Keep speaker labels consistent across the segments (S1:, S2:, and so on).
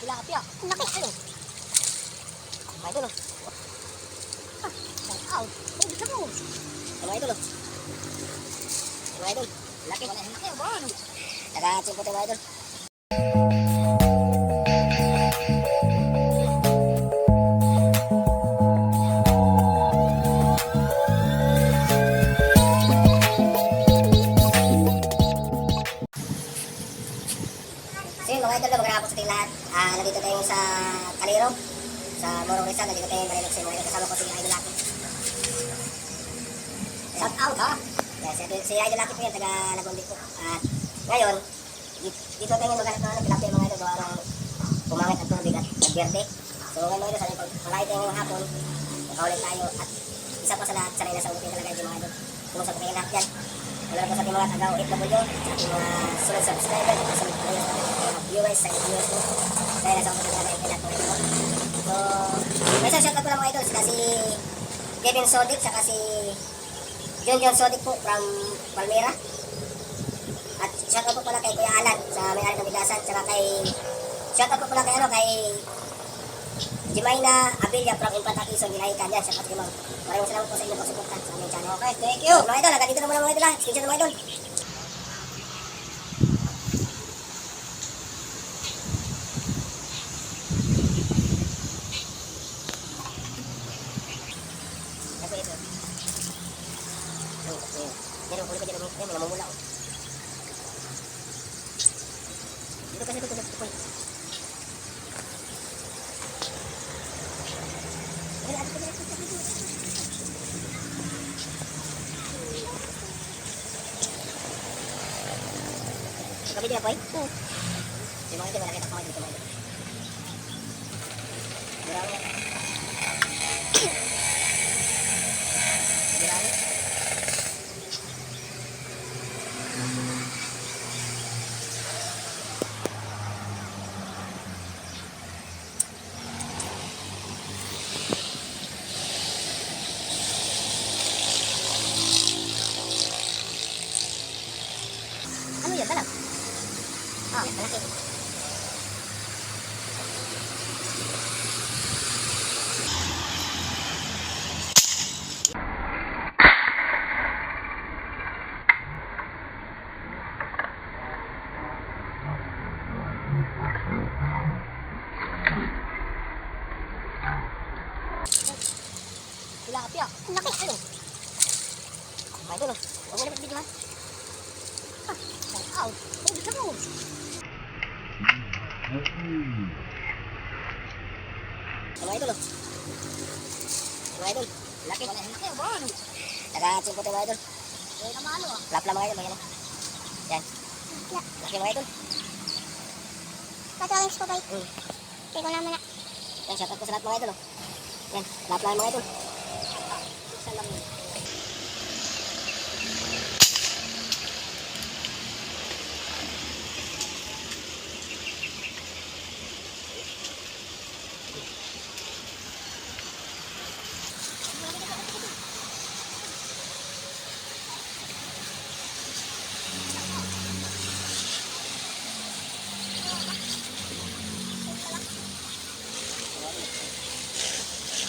S1: Tilapia. Ang laki. Ano? Mga idol, oh. Shout out. Oh, bisa mo. Mga idol, oh. Mga idol. Laki. Ang laki, oh. Ano? Taga-chimpo tayo, mga idol. So yun, mga idol, magandang hapon sa ating lahat. Nandito tayo sa Calero, sa Morong Rizal. Nandito tayo Marilog sa mga idol. Kasama ko si Idol Lucky. Shout out, ha? Yes, si Idol Lucky po yan, taga Lagundi po. At ngayon, dito tayo maghanap na tilapia, mga idol. Gawa ng pumangit ang tubig at nagberde. So ngayon, mga idol, sabi pag malayo tayo ngayong hapon, makaulit tayo. At isa pa sa lahat, sanay na sa ulitin talaga yung mga idol. Kumusta po kayo lahat dyan. Wala po sa ating mga taga-OFW, sa ating mga sunod subscriber, at sa mga viewers, sa viewers po. Kaya nasa mga taga natin natin ito. So, may isang shoutout ko lang mga idol, sila si Kevin Sodik, saka si John Sodik po from Palmera. At shoutout po pala kay Kuya Alan sa may-ari ng Biglasan, saka kay shoutout po pala kay Jimayna Abilia from Infanta Quezon, Ginahican yan, shoutout kay Ma'am. Maraming salamat po sa inyong pagsuporta sa aming channel. Okay, thank you. Mga idol, hanggang dito na muna mga idol ha. Screenshot na mga idol. Namumula ko. Dito kasi ito tuloy. Kami din po eh? Oo. Yung mga ito malaki at mga dito mga ito. Marami yan. Marami. Ano yun? Balag? Oh, malaki. Tilapia. Ang laki. Ano? Mga idol, oh. Huwag mo na mag-video ha. Shout out. Oh, bisa mo. Mga idol, oh. Mga idol, laki. Ang laki, oh. Ano? Taga-chimpo tayo, mga idol. Eh, kamalo, ah. Lapla, mga idol, mga yan. Yan. Laki, mga idol.
S2: Patuloy ko ba? Hindi ko naman na.
S1: Yan, shout out ko sa lahat, mga idol, oh. Yan, lapla, mga idol. Isa lang yun.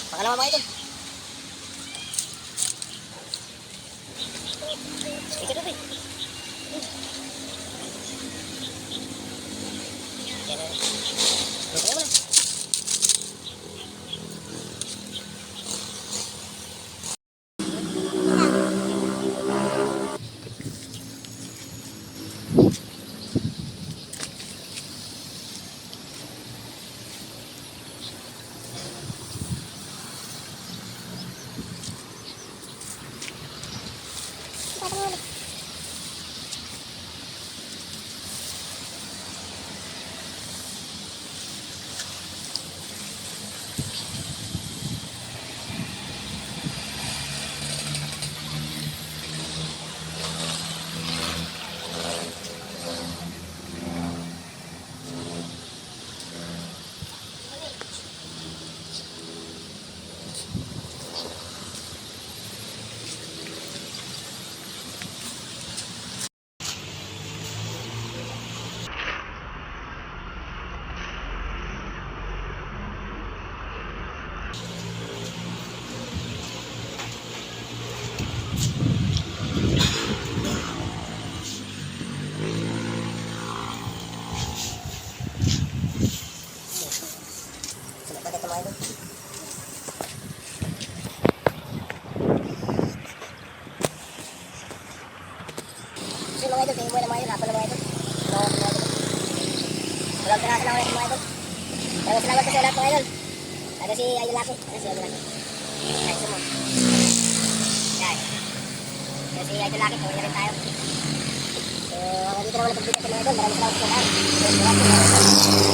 S1: Pangalawa mga idol. Ito doon eh. Yan na. Ito mo na. Kasi mga idol, tingin mo na mga idol, hapon na mga idol. Walang piraso lang ulit mga idol. Maraming salamat po sa lahat mga idol. Lalo si Idol Lucky. Ano si Idol Lucky? Ay, sumo. Yan. Lalo si Idol Lucky, tuloy na rin tayo. So, hanggang dito naman ang pagbibigay sa mga idol. Maraming salamat po sa lahat.